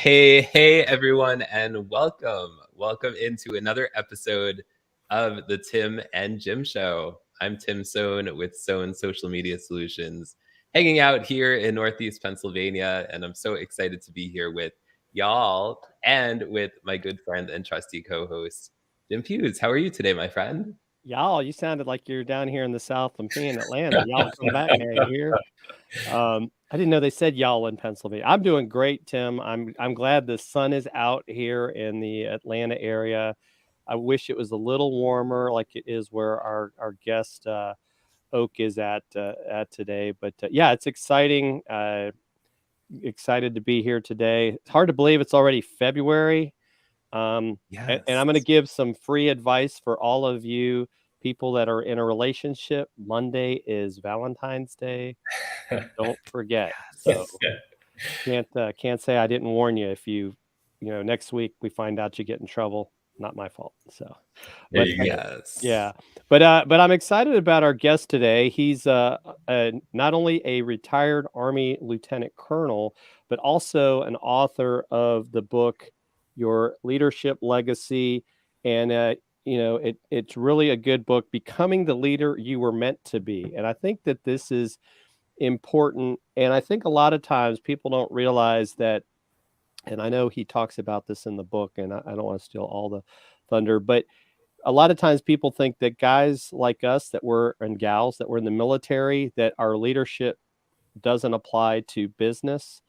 Hey, everyone, and welcome into another episode of the Tim and Jim Show. I'm Tim Sohn with Sohn Social Media Solutions, hanging out here in Northeast Pennsylvania, and I'm so excited to be here with y'all and with my good friend and trusty co-host, Jim Hughes. How are you today, my friend? Y'all, you sounded like you're down here in the South and me in Atlanta. Y'all come back here. I didn't know they said y'all in Pennsylvania. I'm doing great, Tim. I'm glad the sun is out here in the Atlanta area. I wish it was a little warmer, like it is where our guest Oak is at today. But yeah, it's exciting. Excited to be here today. It's hard to believe it's already February. And I'm going to give some free advice for all of you people that are in a relationship. Monday is Valentine's Day. Don't forget. So can't say I didn't warn you. If next week we find out you get in trouble, not my fault. So, but yeah, but I'm excited about our guest today. He's not only a retired Army Lieutenant Colonel, but also an author of the book Your Leadership Legacy, and it's really a good book, Becoming the Leader You Were Meant to Be. And I think that this is important, and I think a lot of times people don't realize that, and I know he talks about this in the book, and I don't want to steal all the thunder, but a lot of times people think that guys like us and gals that were in the military, that our leadership doesn't apply to business,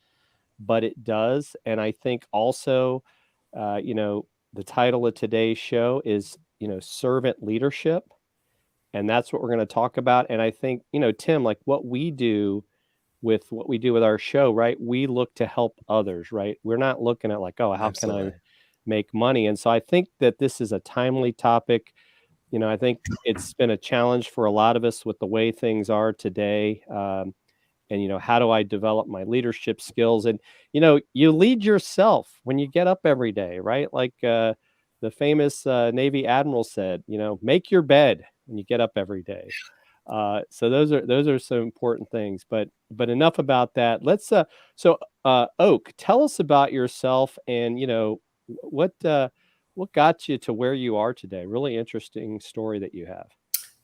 but it does. And I think also, the title of today's show is, servant leadership. And that's what we're going to talk about. And I think, Tim, like what we do with our show, right? We look to help others, right? We're not looking at like, oh, how Absolutely. Can I make money? And so I think that this is a timely topic. I think it's been a challenge for a lot of us with the way things are today. And how do I develop my leadership skills? And, you lead yourself when you get up every day, right? Like the famous Navy Admiral said, make your bed when you get up every day. So those are some important things, but enough about that. Let's Oak, tell us about yourself and what got you to where you are today. Really interesting story that you have.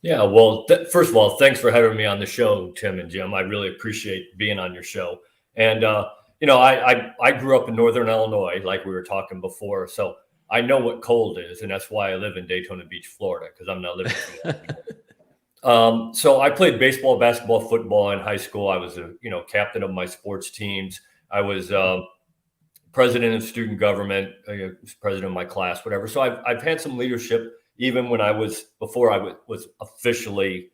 Yeah, well, first of all, thanks for having me on the show, Tim and Jim. I really appreciate being on your show. And I grew up in Northern Illinois, like we were talking before, so I know what cold is, and that's why I live in Daytona Beach, Florida, because I'm not living in so I played baseball, basketball, football in high school. I was a captain of my sports teams. I was president of student government, president of my class, whatever. So I've had some leadership even when before I was officially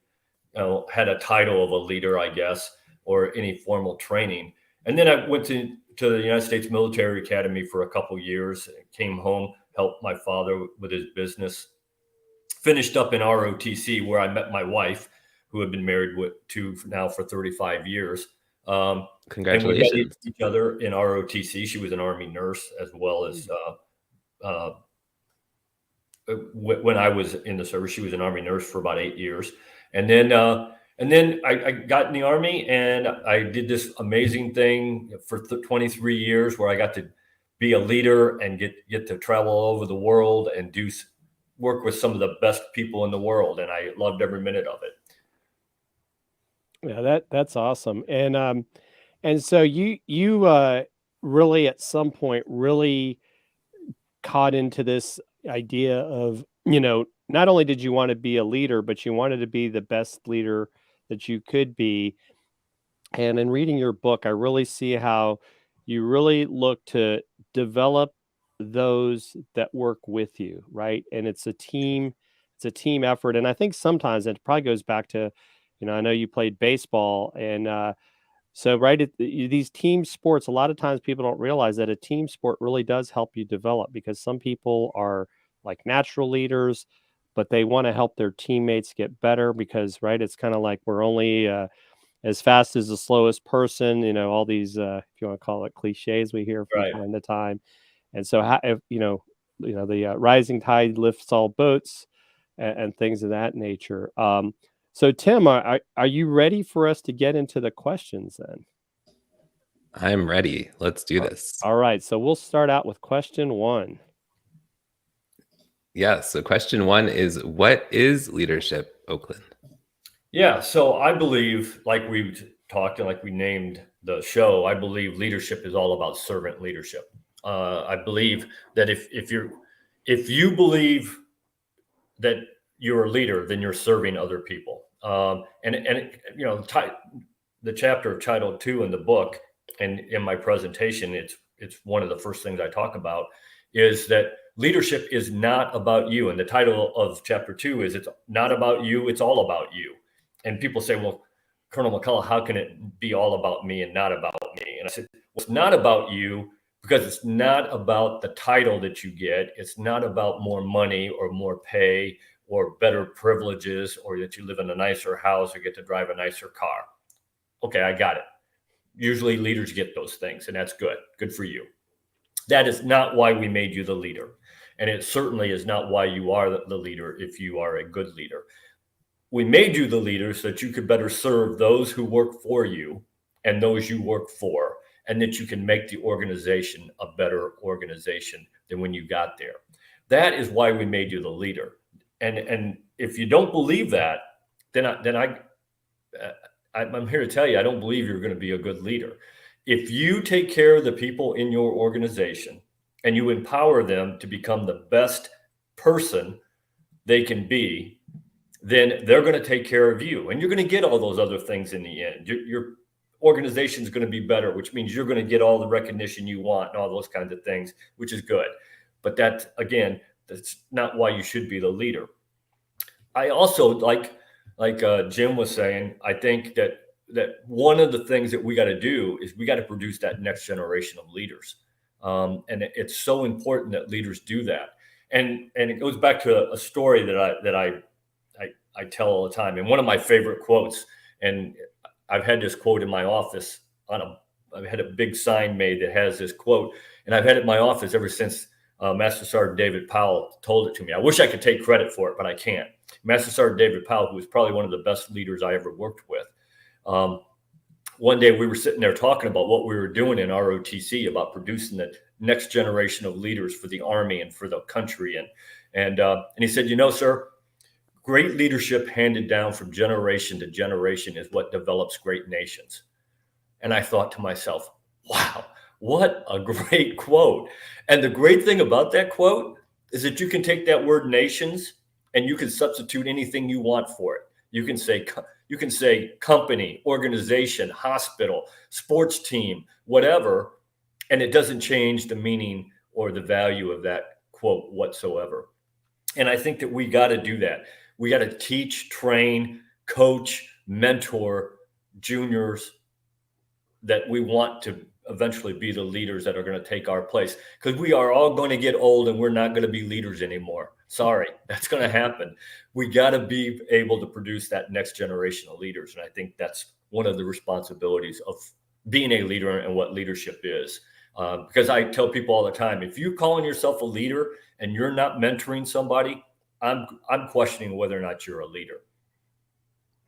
had a title of a leader, I guess, or any formal training. And then I went to the United States Military Academy for a couple of years, came home, helped my father with his business, finished up in ROTC where I met my wife, who had been married to now for 35 years. Congratulations. And we met each other in ROTC. She was an Army nurse as well as when I was in the service. She was an Army nurse for about 8 years. And then I got in the Army and I did this amazing thing for 23 years where I got to be a leader and get to travel all over the world and work with some of the best people in the world. And I loved every minute of it. Yeah, that's awesome. And so you really at some point really caught into this idea of, not only did you want to be a leader, but you wanted to be the best leader that you could be. And in reading your book, I really see how you really look to develop those that work with you, right? And it's a team effort. And I think sometimes it probably goes back to, I know you played baseball, and so right these team sports, a lot of times people don't realize that a team sport really does help you develop, because some people are like natural leaders, but they want to help their teammates get better, because right, it's kind of like we're only as fast as the slowest person, all these if you want to call it cliches we hear from time to time. And so the rising tide lifts all boats, and things of that nature. So Tim, are you ready for us to get into the questions then? I'm ready. Let's do this. All right. So we'll start out with question 1. Yeah. So question 1 is, what is leadership, Oakland? Yeah. So I believe, like we talked and like we named the show, I believe leadership is all about servant leadership. I believe that if you believe that you're a leader, then you're serving other people. The chapter of Title 2 in the book and in my presentation, it's one of the first things I talk about is that leadership is not about you. And the title of chapter 2 is, it's not about you, it's all about you. And people say, well, Colonel McCulloch, how can it be all about me and not about me? And I said, well, it's not about you because it's not about the title that you get. It's not about more money or more pay or better privileges or that you live in a nicer house or get to drive a nicer car. Okay, I got it. Usually leaders get those things, and that's good. Good for you. That is not why we made you the leader. And it certainly is not why you are the leader if you are a good leader. We made you the leader so that you could better serve those who work for you and those you work for, and that you can make the organization a better organization than when you got there. That is why we made you the leader. And if you don't believe that, then I'm here to tell you, I don't believe you're going to be a good leader. If you take care of the people in your organization and you empower them to become the best person they can be, then they're going to take care of you, and you're going to get all those other things in the end. Your organization is going to be better, which means you're going to get all the recognition you want and all those kinds of things, which is good. But that's not why you should be the leader. I also like Jim was saying, I think that one of the things that we got to do is we got to produce that next generation of leaders. And it's so important that leaders do that. And it goes back to a story that I tell all the time. And one of my favorite quotes, and I've had this quote in my office I've had a big sign made that has this quote, and I've had it in my office ever since Master Sergeant David Powell told it to me. I wish I could take credit for it, but I can't. Master Sergeant David Powell, who was probably one of the best leaders I ever worked with. One day we were sitting there talking about what we were doing in ROTC about producing the next generation of leaders for the Army and for the country. And he said, sir, great leadership handed down from generation to generation is what develops great nations. And I thought to myself, wow, what a great quote. And the great thing about that quote is that you can take that word nations and you can substitute anything you want for it. You can say company, organization, hospital, sports team, whatever, and it doesn't change the meaning or the value of that quote whatsoever. And I think that we got to do that. We got to teach, train, coach, mentor juniors that we want to eventually be the leaders that are going to take our place, because we are all going to get old and we're not going to be leaders anymore. Sorry, that's going to happen. We got to be able to produce that next generation of leaders. And I think that's one of the responsibilities of being a leader and what leadership is. Because I tell people all the time, if you're calling yourself a leader and you're not mentoring somebody, I'm questioning whether or not you're a leader.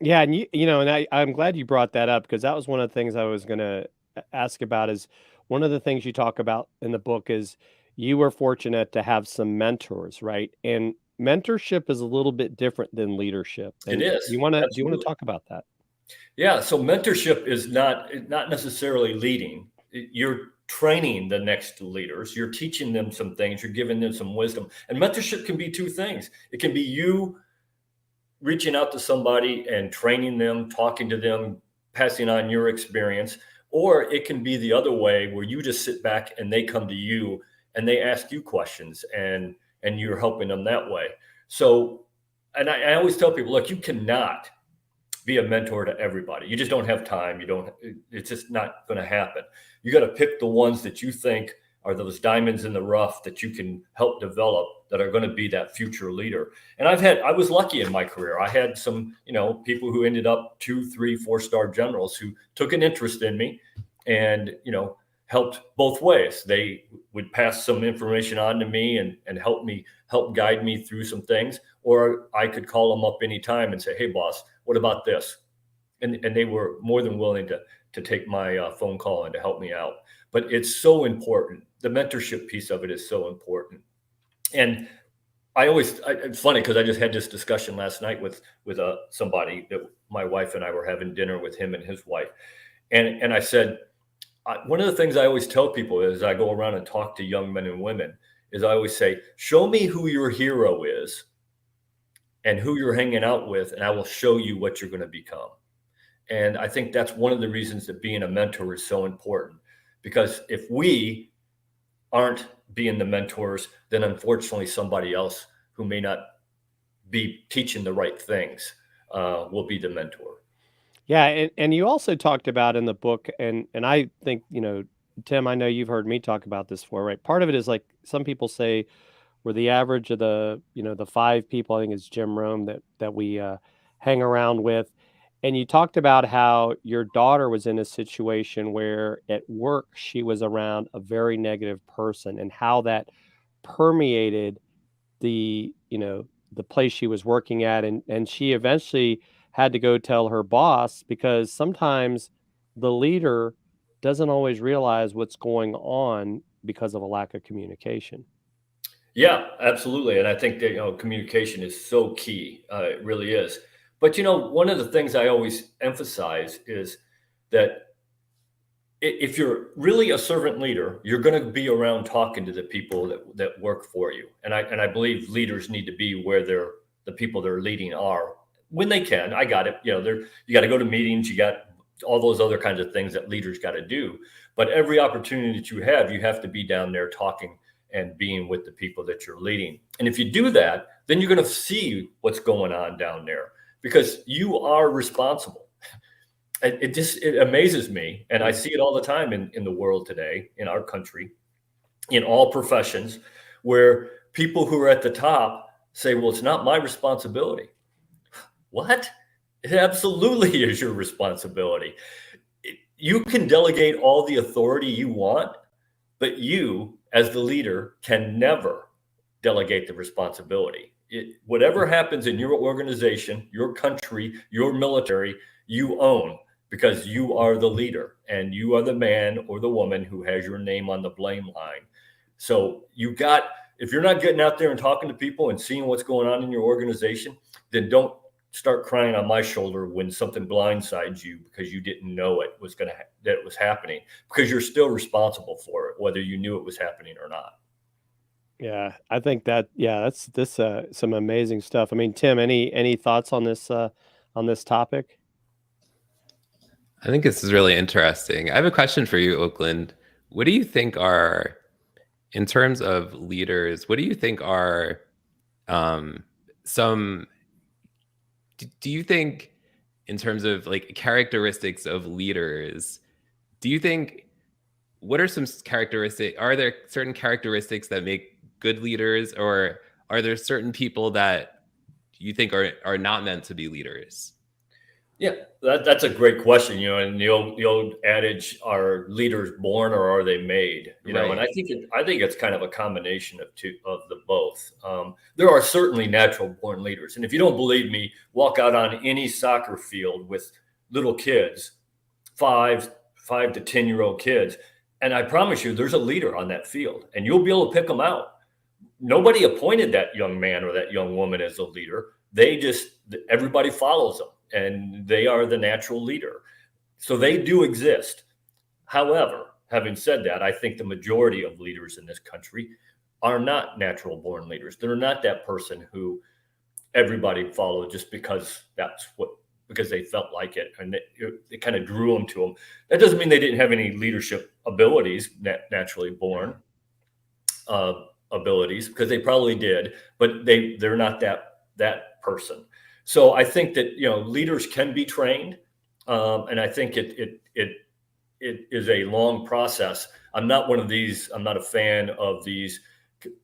Yeah, and I'm glad you brought that up, because that was one of the things I was going to ask about. Is one of the things you talk about in the book is you were fortunate to have some mentors, right? And mentorship is a little bit different than leadership. And It is. Do you want to talk about that? Yeah. So mentorship is not necessarily leading. You're training the next leaders. You're teaching them some things. You're giving them some wisdom. And mentorship can be two things. It can be you reaching out to somebody and training them, talking to them, passing on your experience, or it can be the other way where you just sit back and they come to you and they ask you questions and you're helping them that way. So, and I always tell people, look, you cannot be a mentor to everybody. You just don't have time. It's just not going to happen. You got to pick the ones that you think are those diamonds in the rough that you can help develop, that are going to be that future leader. And I was lucky in my career. I had some, people who ended up 2, 3, 4-star generals who took an interest in me and, helped both ways. They would pass some information on to me and help guide me through some things, or I could call them up anytime and say, hey boss, what about this? and they were more than willing to take my phone call and to help me out. But it's so important. The mentorship piece of it is so important. And it's funny because I just had this discussion last night with somebody that my wife and I were having dinner with him and his wife. And I said, one of the things I always tell people is I go around and talk to young men and women is I always say, show me who your hero is and who you're hanging out with, and I will show you what you're going to become. And I think that's one of the reasons that being a mentor is so important, because if we aren't being the mentors, then unfortunately somebody else who may not be teaching the right things will be the mentor. Yeah, and you also talked about in the book, and I think, Tim, I know you've heard me talk about this before, right? Part of it is like some people say we're the average of the 5 people, I think it's Jim Rome, that we hang around with. And you talked about how your daughter was in a situation where at work she was around a very negative person, and how that permeated the place she was working at, and she eventually had to go tell her boss, because sometimes the leader doesn't always realize what's going on because of a lack of communication. Yeah, absolutely. And I think that, communication is so key. It really is. But, one of the things I always emphasize is that if you're really a servant leader, you're going to be around talking to the people that work for you. And I believe leaders need to be where the people they're leading are when they can. I got it. You got to go to meetings. You got all those other kinds of things that leaders got to do. But every opportunity that you have to be down there talking and being with the people that you're leading. And if you do that, then you're going to see what's going on down there, because you are responsible. It amazes me, and I see it all the time in the world today, in our country, in all professions, where people who are at the top say, well, it's not my responsibility. What? It absolutely is your responsibility. You can delegate all the authority you want, but you, as the leader, can never delegate the responsibility. Whatever happens in your organization, your country, your military, you own, because you are the leader and you are the man or the woman who has your name on the blame line. So if you're not getting out there and talking to people and seeing what's going on in your organization, then don't start crying on my shoulder when something blindsides you because you didn't know that it was happening, because you're still responsible for it, whether you knew it was happening or not. Yeah, I think that's some amazing stuff. I mean, Tim, any thoughts on this topic? I think this is really interesting. I have a question for you, Oakland. What do you think are, in terms of leaders, what do you think are some, do you think in terms of like characteristics of leaders, do you think, what are some characteristics, are there certain characteristics that make good leaders, or are there certain people that you think are not meant to be leaders? Yeah, that's a great question. And the old adage, are leaders born or are they made? Right. And I think it's kind of a combination of the both. There are certainly natural born leaders, and if you don't believe me, walk out on any soccer field with little kids, 5 to 10-year-old kids, and I promise you, there's a leader on that field, and you'll be able to pick them out. Nobody appointed that young man or that young woman as a leader. Everybody follows them, and they are the natural leader. So they do exist. However, having said that, I think the majority of leaders in this country are not natural born leaders. They're not that person who everybody followed just because they felt like it, and it kind of drew them to them. That doesn't mean they didn't have any leadership abilities, naturally born abilities, because they probably did, but they're not that person. So I think that leaders can be trained, and I think it is a long process. I'm not a fan of these.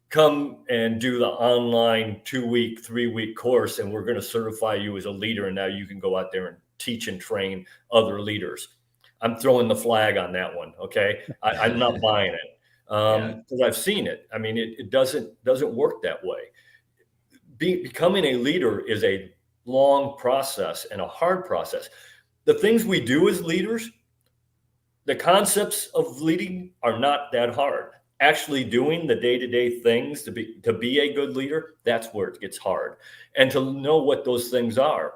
Come and do the online 2-week, 3-week course, and we're going to certify you as a leader, and now you can go out there and teach and train other leaders. I'm throwing the flag on that one. Okay, I'm not buying it because I've seen it. I mean, it doesn't work that way. Becoming a leader is a long process and a hard process. the things we do as leaders, the concepts of leading are not that hard. Actually doing the day-to-day things to be a good leader, that's where it gets hard. And to know what those things are.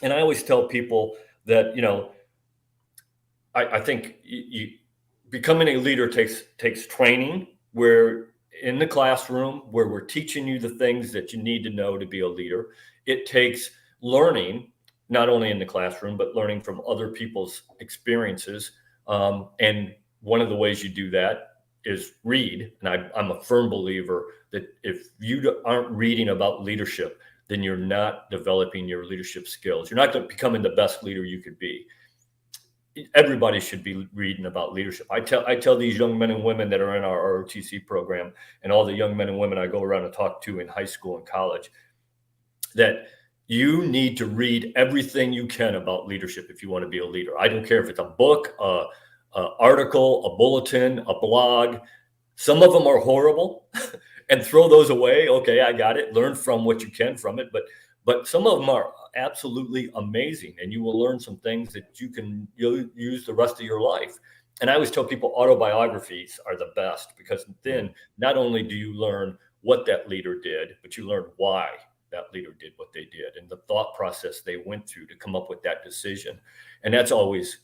And I always tell people that, I think becoming a leader takes training, where in the classroom where we're teaching you the things that you need to know to be a leader. It takes learning, not only in the classroom, but learning from other people's experiences. And one of the ways you do that is read. And I'm a firm believer that if you aren't reading about leadership, then you're not developing your leadership skills. You're not becoming the best leader you could be. Everybody should be reading about leadership. I tell these young men and women that are in our ROTC program, and all the young men and women I go around and talk to in high school and college, that you need to read everything you can about leadership if you want to be a leader. I don't care if it's a book, a article, a bulletin, a blog. Some of them are horrible and throw those away. Okay, I got it. Learn from what you can from it. But some of them are absolutely amazing, and you will learn some things that you'll use the rest of your life. And I always tell people autobiographies are the best, because then not only do you learn what that leader did, but you learn why that leader did what they did and the thought process they went through to come up with that decision. And that's always,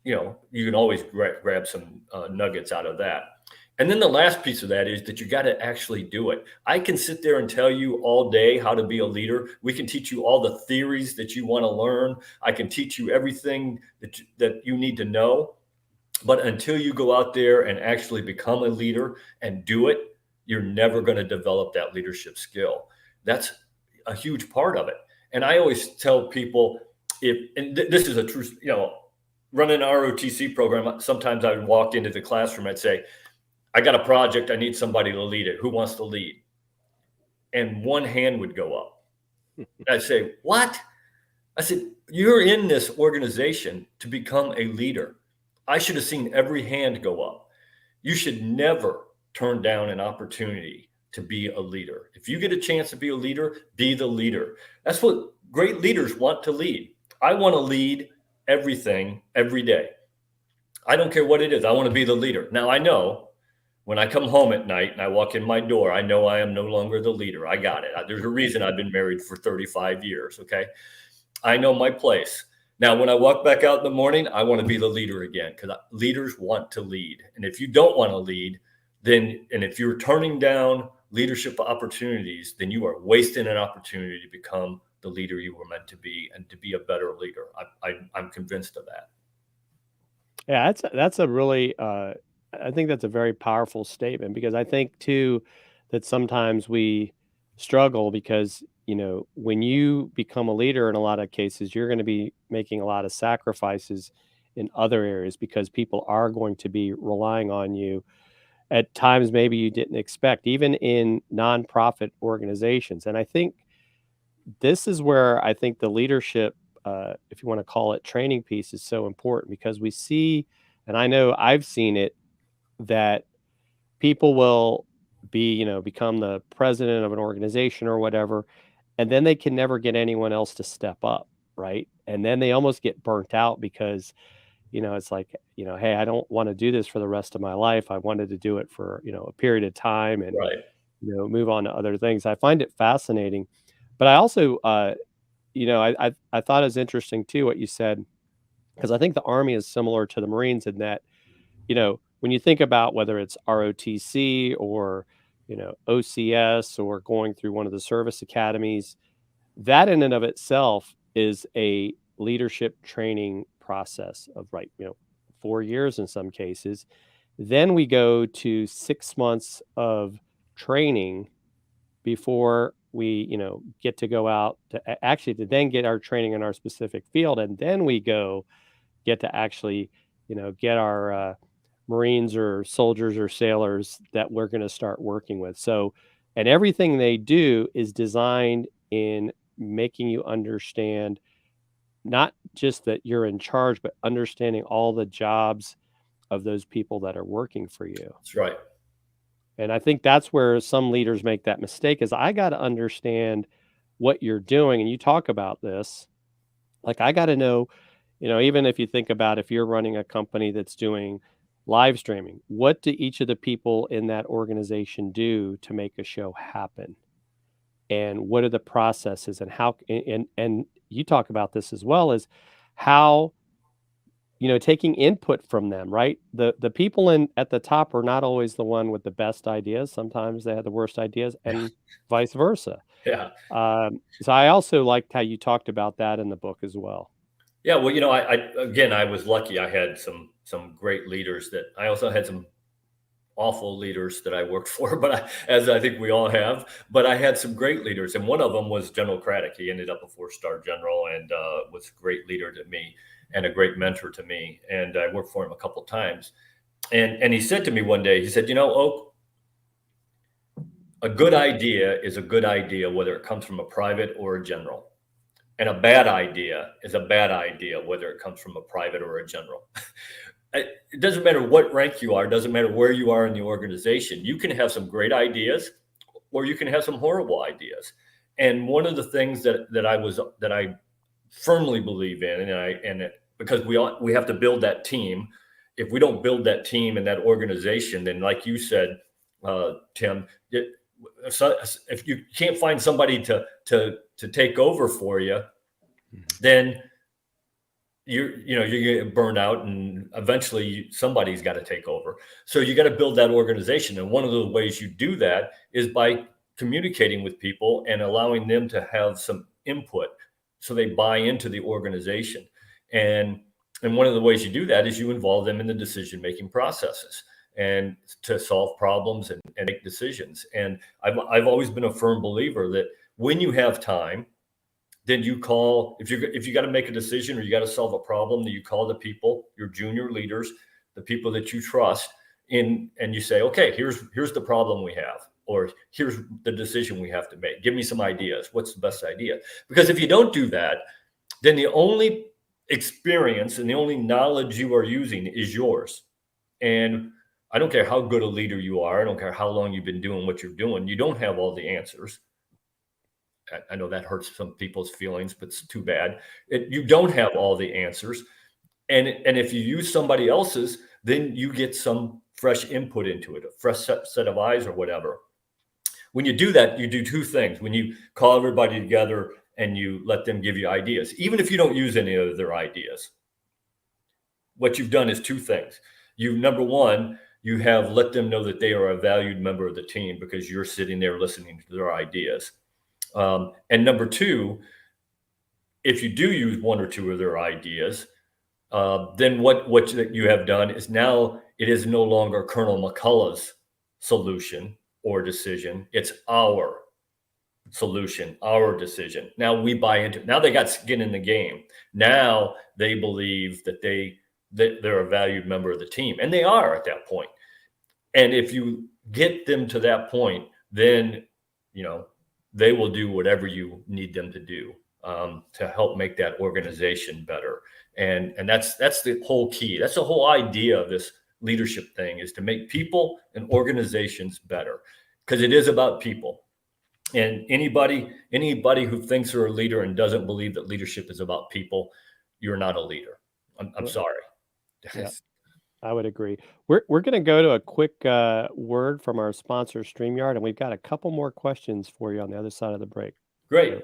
you can always grab some nuggets out of that. And then the last piece of that is that you got to actually do it. I can sit there and tell you all day how to be a leader. We can teach you all the theories that you want to learn. I can teach you everything that you need to know. But until you go out there and actually become a leader and do it, you're never going to develop that leadership skill. That's a huge part of it. And I always tell people, this is a true, running an ROTC program, sometimes I would walk into the classroom, I'd say, I got a project, I need somebody to lead it. Who wants to lead? And one hand would go up. I'd say, what? I said, you're in this organization to become a leader. I should have seen every hand go up. You should never turn down an opportunity to be a leader. If you get a chance to be a leader, be the leader. That's what great leaders want to lead. I want to lead everything every day. I don't care what it is. I want to be the leader. Now, I know when I come home at night and I walk in my door, I know I am no longer the leader. I got it. There's a reason I've been married for 35 years. Okay. I know my place. Now, when I walk back out in the morning, I want to be the leader again, because leaders want to lead. And if you don't want to lead, and if you're turning down leadership opportunities, then you are wasting an opportunity to become the leader you were meant to be and to be a better leader. I'm convinced of that. Yeah, that's a really, I think that's a very powerful statement, because I think too that sometimes we struggle because, when you become a leader, in a lot of cases, you're going to be making a lot of sacrifices in other areas, because people are going to be relying on you at times maybe you didn't expect, even in nonprofit organizations. And I think this is where I think the leadership, if you want to call it training piece, is so important, because we see, and I know I've seen it, that people will become the president of an organization or whatever, and then they can never get anyone else to step up, right? And then they almost get burnt out, because it's like, hey, I don't want to do this for the rest of my life. I wanted to do it for a period of time, and Right. move on to other things. I find it fascinating, but I also I thought it was interesting too what you said, because I think the Army is similar to the Marines in that, when you think about whether it's ROTC or, OCS, or going through one of the service academies, that in and of itself is a leadership training process of 4 years in some cases. Then we go to 6 months of training before we, get to go out to then get our training in our specific field. And then we get to actually, get our Marines or soldiers or sailors that we're going to start working with. So, and everything they do is designed in making you understand not just that you're in charge, but understanding all the jobs of those people that are working for you. That's right. And I think that's where some leaders make that mistake, is I got to understand what you're doing. And you talk about this, like, I got to know, even if you think about if you're running a company that's doing live streaming, what do each of the people in that organization do to make a show happen? And what are the processes and how and you talk about this as well as how taking input from them, right? The people in at the top are not always the one with the best ideas. Sometimes they have the worst ideas and vice versa. Yeah. So I also liked how you talked about that in the book as well. Yeah. Well, I was lucky. I had some great leaders. That I also had some awful leaders that I worked for, but as I think we all have, but I had some great leaders. And one of them was General Craddock. He ended up a 4-star general and was a great leader to me and a great mentor to me. And I worked for him a couple of times. And he said to me one day, he said, Oak, a good idea is a good idea, whether it comes from a private or a general. And a bad idea is a bad idea, whether it comes from a private or a general. It doesn't matter what rank you are. It doesn't matter where you are in the organization. You can have some great ideas, or you can have some horrible ideas. And one of the things that I firmly believe in, because we have to build that team. If we don't build that team and that organization, then like you said, Tim, if you can't find somebody to take over for you, then you're going to get burned out, and eventually somebody's got to take over. So you got to build that organization. And one of the ways you do that is by communicating with people and allowing them to have some input so they buy into the organization. And one of the ways you do that is you involve them in the decision-making processes and to solve problems and make decisions. And I've always been a firm believer that when you have time, then you call, if you got to make a decision or you got to solve a problem, then you call the people, your junior leaders, the people that you trust in, and you say, okay, here's the problem we have, or here's the decision we have to make. Give me some ideas. What's the best idea? Because if you don't do that, then the only experience and the only knowledge you are using is yours. And I don't care how good a leader you are. I don't care how long you've been doing what you're doing. You don't have all the answers. I know that hurts some people's feelings, but it's too bad. You don't have all the answers. And if you use somebody else's, then you get some fresh input into it, a fresh set of eyes or whatever. When you do that, you do two things. When you call everybody together and you let them give you ideas, even if you don't use any of their ideas, what you've done is two things. Number one, you have let them know that they are a valued member of the team because you're sitting there listening to their ideas. And number two, if you do use one or two of their ideas, then what you have done is now it is no longer Colonel McCulloch's solution or decision. It's our solution, our decision. Now we buy into it. Now they got skin in the game. Now they believe that they're a valued member of the team, and they are at that point. And if you get them to that point, then they will do whatever you need them to do to help make that organization better. And that's the whole key. That's the whole idea of this leadership thing, is to make people and organizations better, because it is about people. And anybody who thinks they're a leader and doesn't believe that leadership is about people, you're not a leader. I'm sorry. Yeah, I would agree. We're going to go to a quick word from our sponsor, StreamYard, and we've got a couple more questions for you on the other side of the break. Great.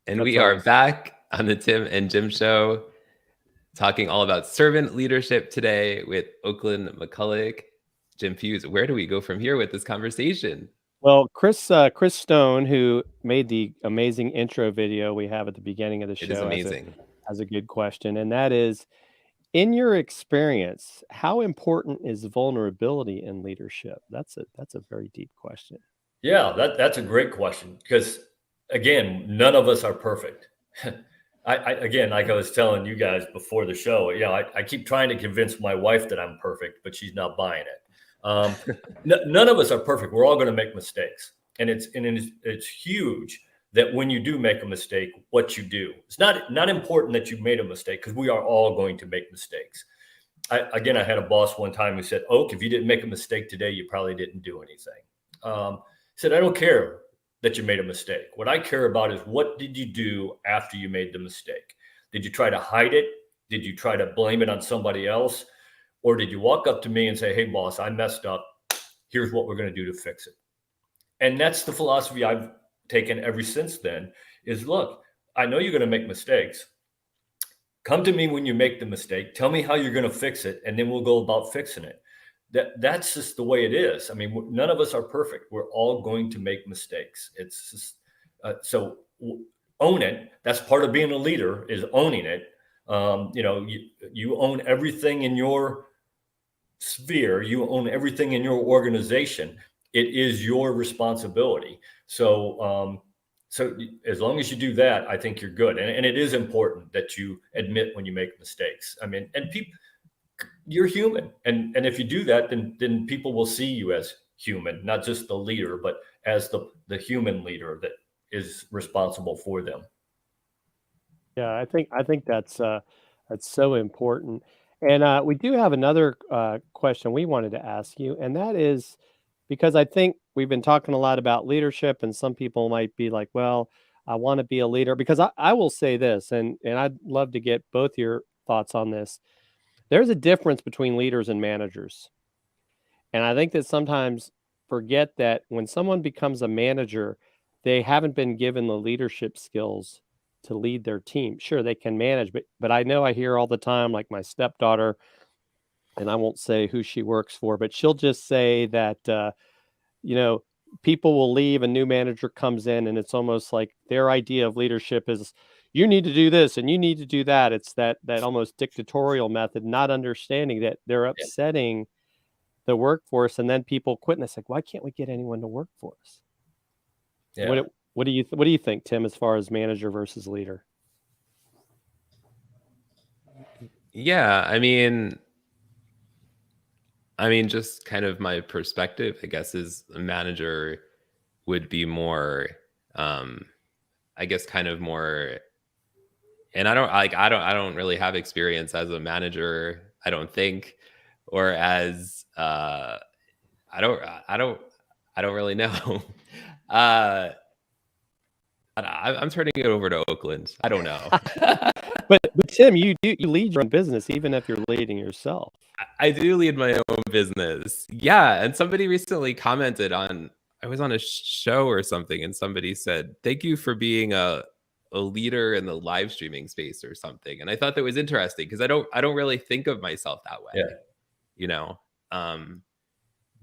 And we are back on the Tim and Jim Show, talking all about servant leadership today with Oakland McCulloch. Jim Fuse, where do we go from here with this conversation? Well, Chris Stone, who made the amazing intro video we have at the beginning of the show, It is amazing. has a good question, and that is, in your experience, how important is vulnerability in leadership? That's a very deep question. Yeah, that's a great question, because again, none of us are perfect. Again, like I was telling you guys before the show, I keep trying to convince my wife that I'm perfect, but she's not buying it. None of us are perfect. We're all going to make mistakes. And it's huge that when you do make a mistake, what you do. It's not important that you made a mistake, because we are all going to make mistakes. I had a boss one time who said, Oak, if you didn't make a mistake today, you probably didn't do anything. He said, I don't care that you made a mistake. What I care about is, what did you do after you made the mistake? Did you try to hide it? Did you try to blame it on somebody else? Or did you walk up to me and say, hey, boss, I messed up. Here's what we're going to do to fix it. And that's the philosophy I've taken ever since then, is, look, I know you're going to make mistakes. Come to me when you make the mistake. Tell me how you're going to fix it, and then we'll go about fixing it. That's just the way it is. I mean, none of us are perfect. We're all going to make mistakes. It's just so own it. That's part of being a leader, is owning it. You own everything in your sphere. You own everything in your organization. It is your responsibility. So as long as you do that, I think you're good. And it is important that you admit when you make mistakes. I mean, and people, you're human. And if you do that, then people will see you as human, not just the leader, but as the human leader that is responsible for them. Yeah, I think that's so important. And we do have another question we wanted to ask you, and that is, because I think we've been talking a lot about leadership, and some people might be like, well, I want to be a leader. Because I will say this, and I'd love to get both your thoughts on this. There's a difference between leaders and managers. And I think that sometimes forget that when someone becomes a manager, they haven't been given the leadership skills to lead their team. Sure, they can manage, but I know I hear all the time, like my stepdaughter, and I won't say who she works for, but she'll just say that, people will leave, a new manager comes in, and it's almost like their idea of leadership is, you need to do this and you need to do that. It's that almost dictatorial method, not understanding that they're upsetting the workforce, and then people quit, and it's like, why can't we get anyone to work for us? Yeah. What do you think, Tim, as far as manager versus leader? Yeah, I mean, just kind of my perspective, I guess, is a manager would be more, I guess, kind of more. And I don't really have experience as a manager, I don't think, or as I don't really know. I'm turning it over to Oakland. I don't know. But Tim, you lead your own business, even if you're leading yourself. I do lead my own business. Yeah. And somebody recently commented on, I was on a show or something, and somebody said, thank you for being a leader in the live streaming space or something. And I thought that was interesting, because I don't really think of myself that way,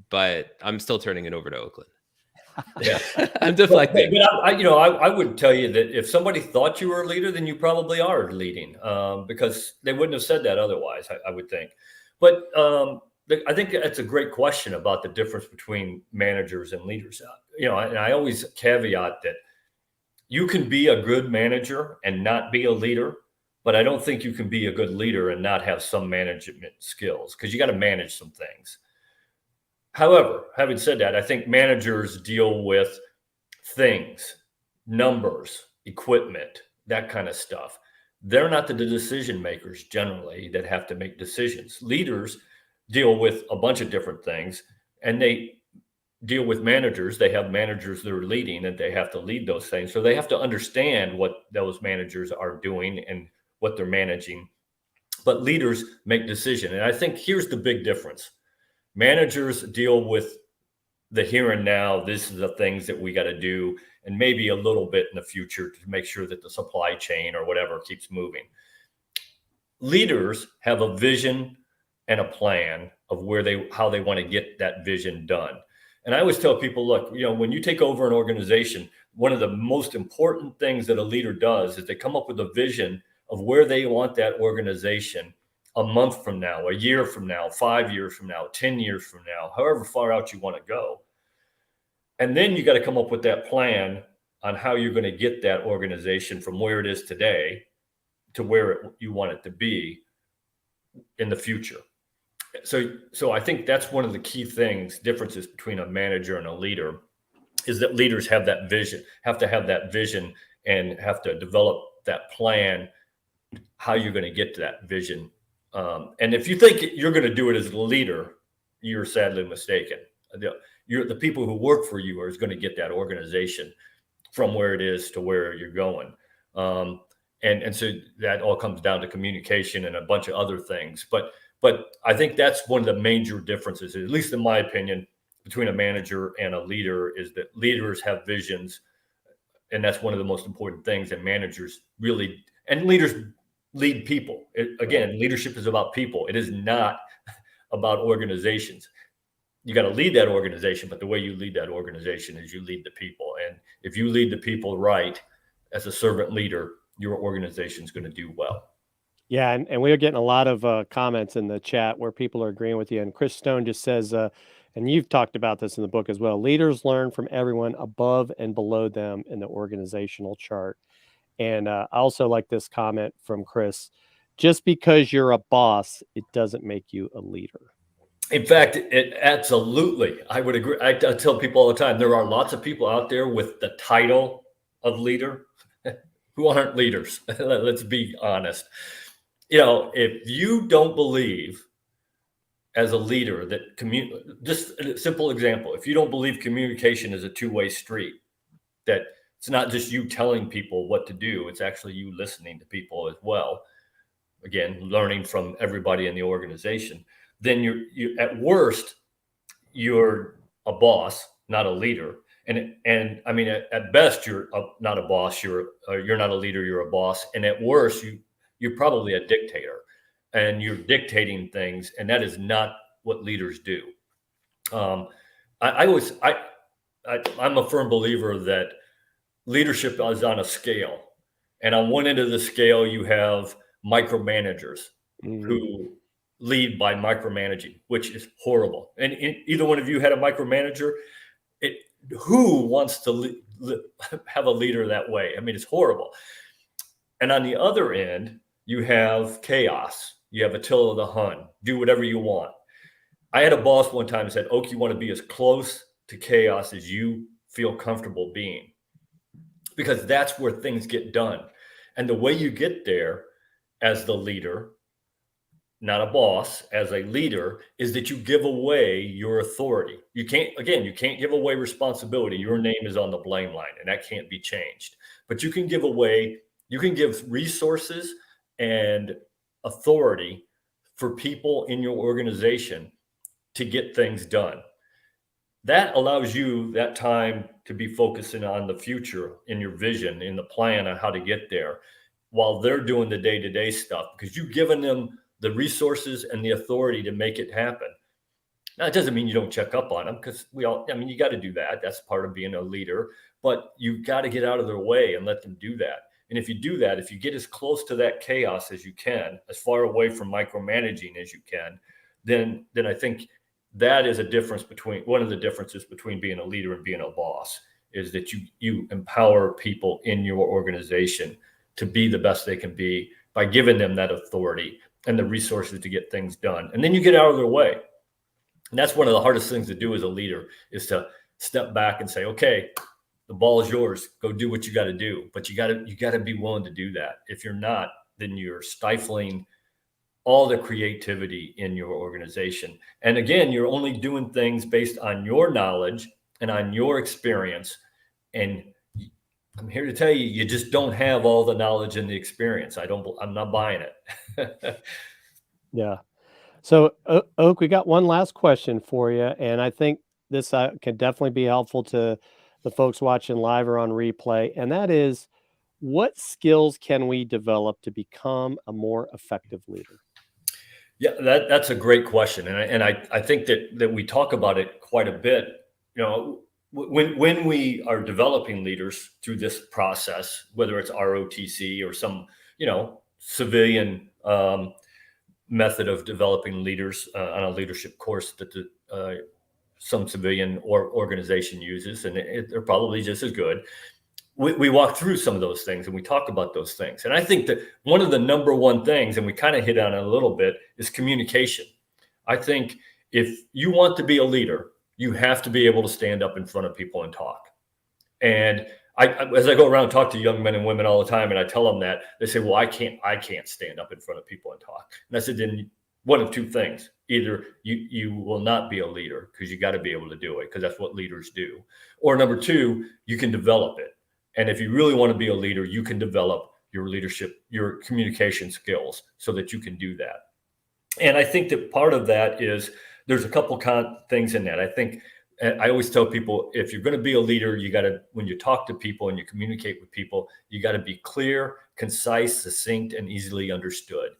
but I'm still turning it over to Oakland. Yeah, I'm deflecting. But I would tell you that if somebody thought you were a leader, then you probably are leading, because they wouldn't have said that otherwise, I would think. But I think that's a great question about the difference between managers and leaders. And I always caveat that you can be a good manager and not be a leader, but I don't think you can be a good leader and not have some management skills, because you got to manage some things. However, having said that, I think managers deal with things, numbers, equipment, that kind of stuff. They're not the decision makers generally that have to make decisions. Leaders deal with a bunch of different things, and they deal with managers. They have managers that are leading, and they have to lead those things. So they have to understand what those managers are doing and what they're managing. But leaders make decisions. And I think here's the big difference. Managers deal with the here and now. This is the things that we got to do, and maybe a little bit in the future to make sure that the supply chain or whatever keeps moving. Leaders have a vision and a plan of how they want to get that vision done. And I always tell people, look, when you take over an organization, one of the most important things that a leader does is they come up with a vision of where they want that organization a month from now, a year from now, 5 years from now, 10 years from now, however far out you want to go. And then you got to come up with that plan on how you're going to get that organization from where it is today to where you want it to be in the future. So I think that's one of the key differences between a manager and a leader. is that leaders have that vision, have to have that vision, and have to develop that plan, how you're going to get to that vision. And if you think you're going to do it as a leader, you're sadly mistaken. The people who work for you are going to get that organization from where it is to where you're going. And so that all comes down to communication and a bunch of other things. But I think that's one of the major differences, at least in my opinion, between a manager and a leader, is that leaders have visions. And that's one of the most important things. And managers really, and leaders lead people. Again, leadership is about people. It is not about organizations. You got to lead that organization, but the way you lead that organization is you lead the people. And if you lead the people right, as a servant leader, your organization is going to do well. Yeah, and we are getting a lot of comments in the chat where people are agreeing with you. And Chris Stone just says, and you've talked about this in the book as well, leaders learn from everyone above and below them in the organizational chart. And I also like this comment from Chris: just because you're a boss, it doesn't make you a leader. In fact, it absolutely, I would agree. I tell people all the time, there are lots of people out there with the title of leader who aren't leaders. Let's be honest. If you don't believe as a leader that just a simple example, if you don't believe communication is a two-way street, that it's not just you telling people what to do, it's actually you listening to people as well. Again, learning from everybody in the organization. Then you at worst, you're a boss, not a leader. And I mean, at best, you're not a boss. You're not a leader. You're a boss. And at worst, you're probably a dictator, and you're dictating things. And that is not what leaders do. I'm a firm believer that leadership is on a scale, and on one end of the scale, you have micromanagers who lead by micromanaging, which is horrible. And either one of you had a micromanager. Who wants to have a leader that way? I mean, it's horrible. And on the other end, you have chaos. You have Attila the Hun. Do whatever you want. I had a boss one time who said, Oak, you want to be as close to chaos as you feel comfortable being, because that's where things get done. And the way you get there as the leader, not a boss, as a leader, is that you give away your authority. You can't give away responsibility. Your name is on the blame line, and that can't be changed. But you can give resources and authority for people in your organization to get things done. That allows you that time to be focusing on the future, in your vision, in the plan on how to get there, while they're doing the day-to-day stuff, because you've given them the resources and the authority to make it happen. Now, it doesn't mean you don't check up on them, because you got to do that. That's part of being a leader, but you got to get out of their way and let them do that. And if you do that, if you get as close to that chaos as you can, as far away from micromanaging as you can, then I think that is one of the differences between being a leader and being a boss, is that you empower people in your organization to be the best they can be by giving them that authority and the resources to get things done. And then you get out of their way. And that's one of the hardest things to do as a leader, is to step back and say, okay, the ball is yours. Go do what you got to do. But you got to be willing to do that. If you're not, then you're stifling all the creativity in your organization. And again, you're only doing things based on your knowledge and on your experience. And I'm here to tell you, you just don't have all the knowledge and the experience. I'm not buying it. Yeah. So Oak, we got one last question for you. And I think this can definitely be helpful to the folks watching live or on replay. And that is, what skills can we develop to become a more effective leader? Yeah, that's a great question. And I think that we talk about it quite a bit. When we are developing leaders through this process, whether it's ROTC or some, civilian method of developing leaders on a leadership course that some civilian organization uses, and they're probably just as good. We walk through some of those things and we talk about those things. And I think that one of the number one things, and we kind of hit on it a little bit, is communication. I think if you want to be a leader, you have to be able to stand up in front of people and talk. And as I go around and talk to young men and women all the time, and I tell them that, they say, well, I can't stand up in front of people and talk. And I said, then one of two things: either you will not be a leader because you got to be able to do it, because that's what leaders do, or number two, you can develop it. And if you really want to be a leader, you can develop your leadership, your communication skills, so that you can do that. And I think that part of that is there's a couple things in that. I think I always tell people, if you're going to be a leader, you got to, when you talk to people and you communicate with people, you got to be clear, concise, succinct, and easily understood.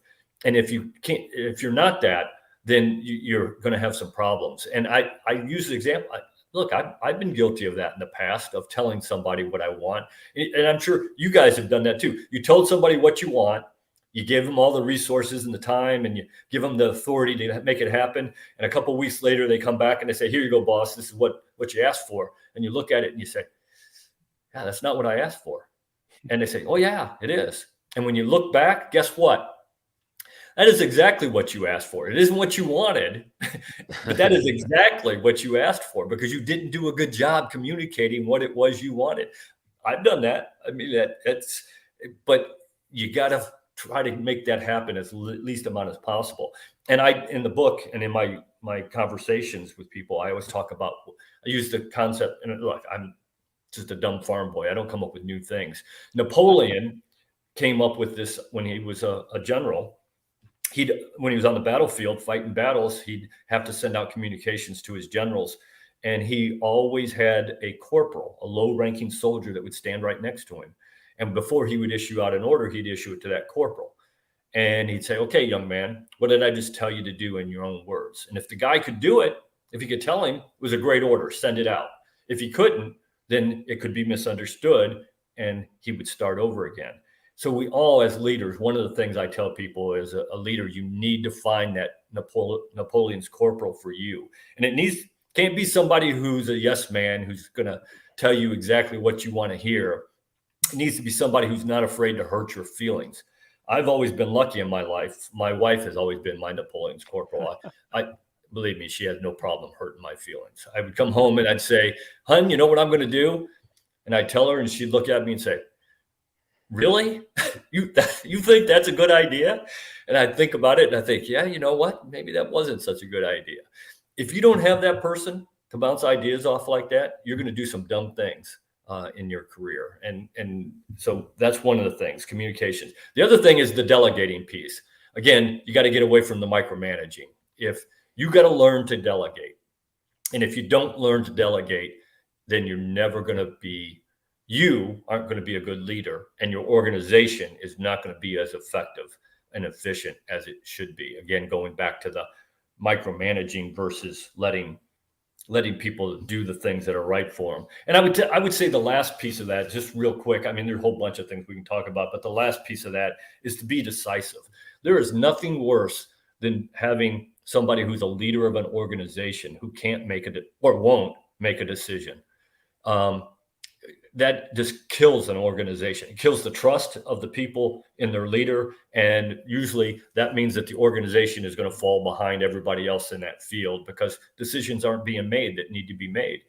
And if you're not that, then you're going to have some problems. And I use the example. Look, I've been guilty of that in the past, of telling somebody what I want. And I'm sure you guys have done that too. You told somebody what you want. You give them all the resources and the time, and you give them the authority to make it happen. And a couple of weeks later, they come back and they say, here you go, boss. This is what you asked for. And you look at it and you say, yeah, that's not what I asked for. And they say, oh, yeah, it is. And when you look back, guess what? That is exactly what you asked for. It isn't what you wanted, but that is exactly what you asked for, because you didn't do a good job communicating what it was you wanted. I've done that. I mean, but you got to try to make that happen as least amount as possible. And in the book and in my conversations with people, I always talk about, I use the concept, and look, I'm just a dumb farm boy. I don't come up with new things. Napoleon came up with this when he was a general. When he was on the battlefield fighting battles, he'd have to send out communications to his generals. And he always had a corporal, a low-ranking soldier, that would stand right next to him. And before he would issue out an order, he'd issue it to that corporal. And he'd say, okay, young man, what did I just tell you to do in your own words? And if the guy could do it, if he could tell him, it was a great order, send it out. If he couldn't, then it could be misunderstood and he would start over again. So we all, as leaders, one of the things I tell people is a leader, you need to find that Napoleon's corporal for you. And it can't be somebody who's a yes man, who's going to tell you exactly what you want to hear. It needs to be somebody who's not afraid to hurt your feelings. I've always been lucky in my life. My wife has always been my Napoleon's corporal. I believe me, she has no problem hurting my feelings. I would come home and I'd say, hun, you know what I'm going to do? And I'd tell her, and she'd look at me and say, really? You think that's a good idea? And I'd think about it and I think, yeah, you know what? Maybe that wasn't such a good idea. If you don't have that person to bounce ideas off like that, you're going to do some dumb things in your career. And so that's one of the things, communications. The other thing is the delegating piece. Again, you got to get away from the micromanaging. If you got to learn to delegate, and if you don't learn to delegate, then you aren't going to be a good leader, and your organization is not going to be as effective and efficient as it should be. Again, going back to the micromanaging versus letting people do the things that are right for them. And I would say the last piece of that, just real quick, I mean, there's a whole bunch of things we can talk about, but the last piece of that is to be decisive. There is nothing worse than having somebody who's a leader of an organization who can't won't make a decision. That just kills an organization. It kills the trust of the people in their leader. And usually that means that the organization is going to fall behind everybody else in that field, because decisions aren't being made that need to be made.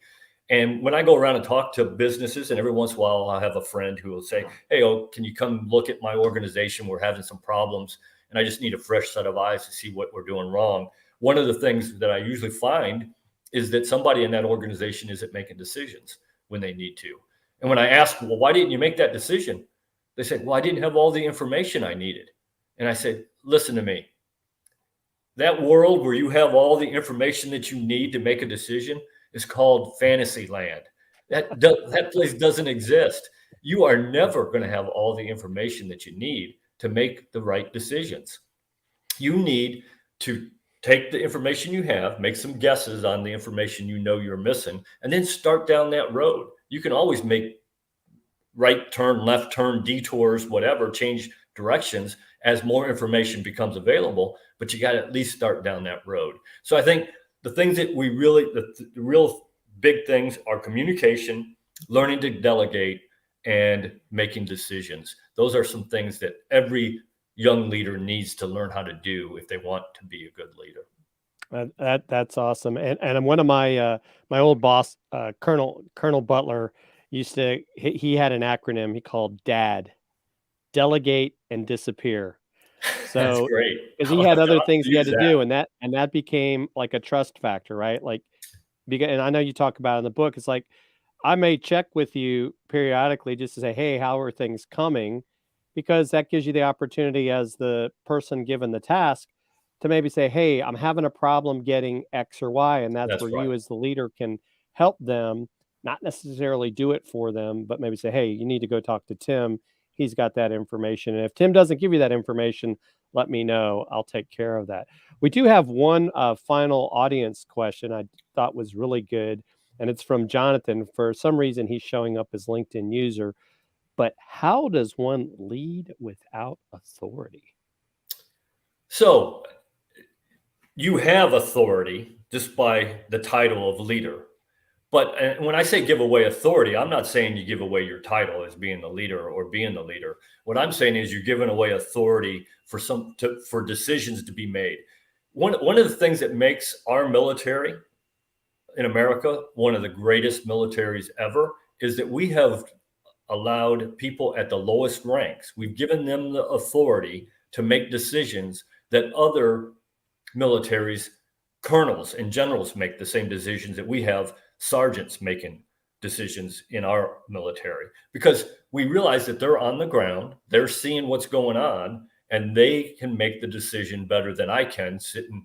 And when I go around and talk to businesses, and every once in a while I'll have a friend who will say, hey, can you come look at my organization? We're having some problems and I just need a fresh set of eyes to see what we're doing wrong. One of the things that I usually find is that somebody in that organization isn't making decisions when they need to. And when I ask, well, why didn't you make that decision? They said, well, I didn't have all the information I needed. And I said, listen to me. That world where you have all the information that you need to make a decision is called fantasy land. That place doesn't exist. You are never going to have all the information that you need to make the right decisions. You need to take the information you have, make some guesses on the information you know you're missing, and then start down that road. You can always make right turn, left turn, detours, whatever, change directions as more information becomes available, but you got to at least start down that road. So I think the things that the real big things are communication, learning to delegate, and making decisions. Those are some things that every young leader needs to learn how to do if they want to be a good leader. That's awesome. And one of my old boss, Colonel Butler, he had an acronym he called DAD, delegate and disappear. That's So great. because he had other things he had Use to that. do, and that became like a trust factor, right? Like, and I know you talk about it in the book. It's like I may check with you periodically just to say, hey, how are things coming? Because that gives you the opportunity as the person given the task to maybe say, hey, I'm having a problem getting X or Y. And that's That's where right. you as the leader can help them, not necessarily do it for them, but maybe say, hey, you need to go talk to Tim. He's got that information. And if Tim doesn't give you that information, let me know. I'll take care of that. We do have one final audience question I thought was really good, and it's from Jonathan. For some reason, he's showing up as LinkedIn user. But how does one lead without authority? So you have authority just by the title of leader. But when I say give away authority, I'm not saying you give away your title as being the leader or being the leader. What I'm saying is you're giving away authority for decisions to be made. One of the things that makes our military in America one of the greatest militaries ever is that we have allowed people at the lowest ranks. We've given them the authority to make decisions that other militaries, colonels and generals make the same decisions that we have sergeants making decisions in our military, because we realize that they're on the ground, they're seeing what's going on, and they can make the decision better than I can sitting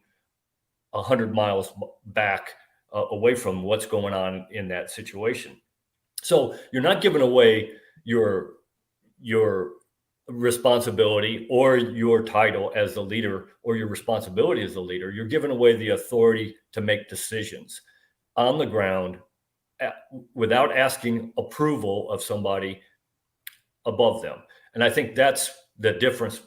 100 miles back away from what's going on in that situation. So you're not giving away your responsibility or your title as the leader or your responsibility as the leader. You're giving away the authority to make decisions on the ground without asking approval of somebody above them. And I think that's the difference.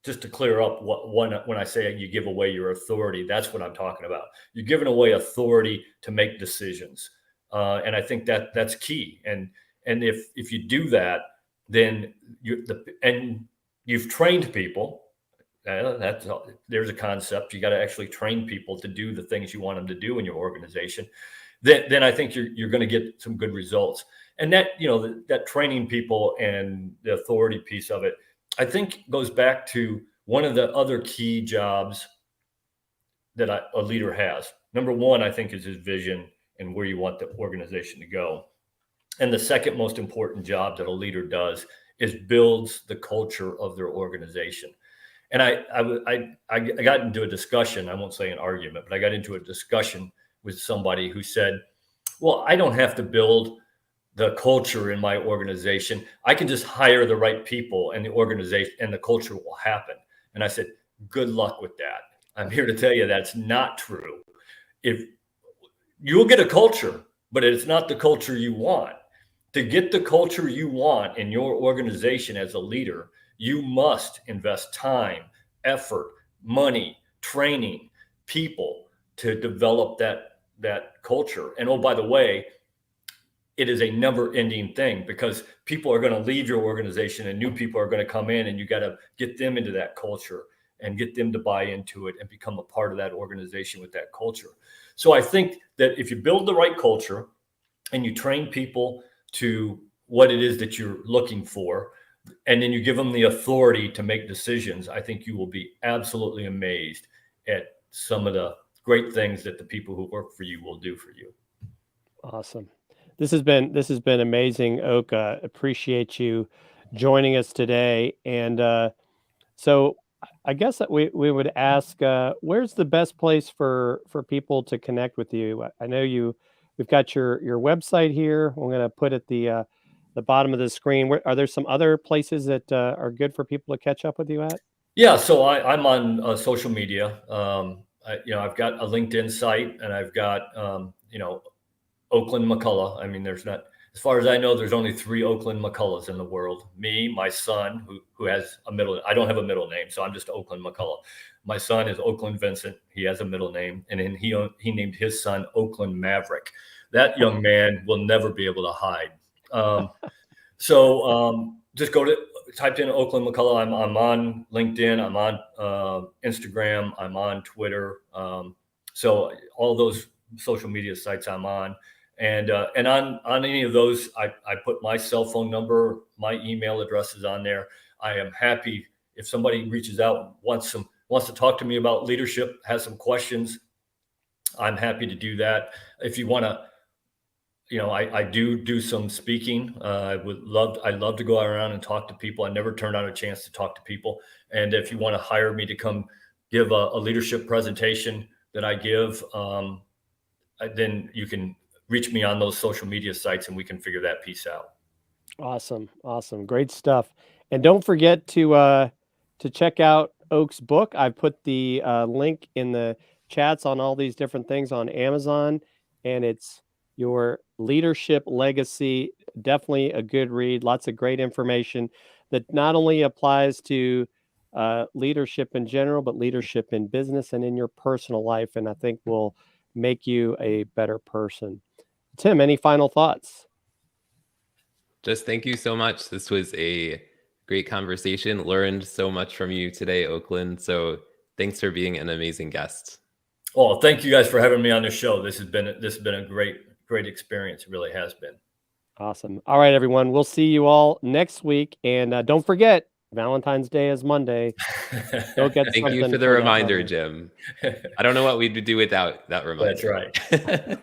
Just to clear up when I say you give away your authority, that's what I'm talking about. You're giving away authority to make decisions. And I think that's key. And if you do that, then you've trained people. There's a concept. You got to actually train people to do the things you want them to do in your organization. Then I think you're going to get some good results. And that training people and the authority piece of it, I think goes back to one of the other key jobs that a leader has. Number one, I think, is his vision and where you want the organization to go. And the second most important job that a leader does is builds the culture of their organization. And I got into a discussion, I won't say an argument, but I got into a discussion with somebody who said, well, I don't have to build the culture in my organization. I can just hire the right people and the organization and the culture will happen. And I said, good luck with that. I'm here to tell you that's not true. If you'll get a culture, but it's not the culture you want. To get the culture you want in your organization as a leader, you must invest time, effort, money, training, people to develop that culture. And oh, by the way, it is a never-ending thing, because people are going to leave your organization and new people are going to come in, and you got to get them into that culture and get them to buy into it and become a part of that organization with that culture. So I think that if you build the right culture and you train people to what it is that you're looking for, and then you give them the authority to make decisions, I think you will be absolutely amazed at some of the great things that the people who work for you will do for you. Awesome. This has been amazing, Oak. Appreciate you joining us today. And so I guess that we would ask, where's the best place for people to connect with you? I know we've got your website here. I'm going to put at the bottom of the screen. Are there some other places that are good for people to catch up with you at? Yeah, so I'm on social media. I've got a LinkedIn site, and I've got Oakland McCulloch. I mean, there's not, as far as I know, there's only 3 Oakland McCullochs in the world. Me, my son, who has a middle. I don't have a middle name, so I'm just Oakland McCulloch. My son is Oakland Vincent. He has a middle name, and then he named his son Oakland Maverick. That young man will never be able to hide. Just type in Oakland McCulloch. I'm on LinkedIn. I'm on Instagram. I'm on Twitter. So all those social media sites I'm on. And on any of those, I put my cell phone number, my email address is on there. I am happy if somebody reaches out, wants to talk to me about leadership, has some questions. I'm happy to do that. If you want to, I do some speaking. I'd love to go around and talk to people. I never turn down a chance to talk to people. And if you want to hire me to come give a leadership presentation that I give, then you can reach me on those social media sites and we can figure that piece out. Awesome. Great stuff. And don't forget to check out Oak's book. I put the link in the chats on all these different things on Amazon, and it's Your Leadership Legacy. Definitely a good read. Lots of great information that not only applies to leadership in general, but leadership in business and in your personal life. And I think will make you a better person. Tim, any final thoughts? Just thank you so much. This was a great conversation. Learned so much from you today, Oakland. So thanks for being an amazing guest. Oh, thank you guys for having me on the show. This has been a great experience. It really has been. Awesome. All right, everyone. We'll see you all next week. And don't forget, Valentine's Day is Monday. Go get Thank you for the reminder, Jim. I don't know what we'd do without that reminder. That's right.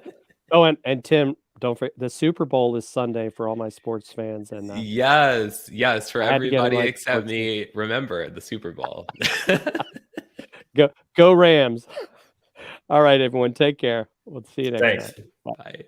Oh, and Tim, don't forget, the Super Bowl is Sunday for all my sports fans. And yes, for everybody except me. Remember the Super Bowl. Go Rams. All right, everyone. Take care. We'll see you next time. Thanks. Bye.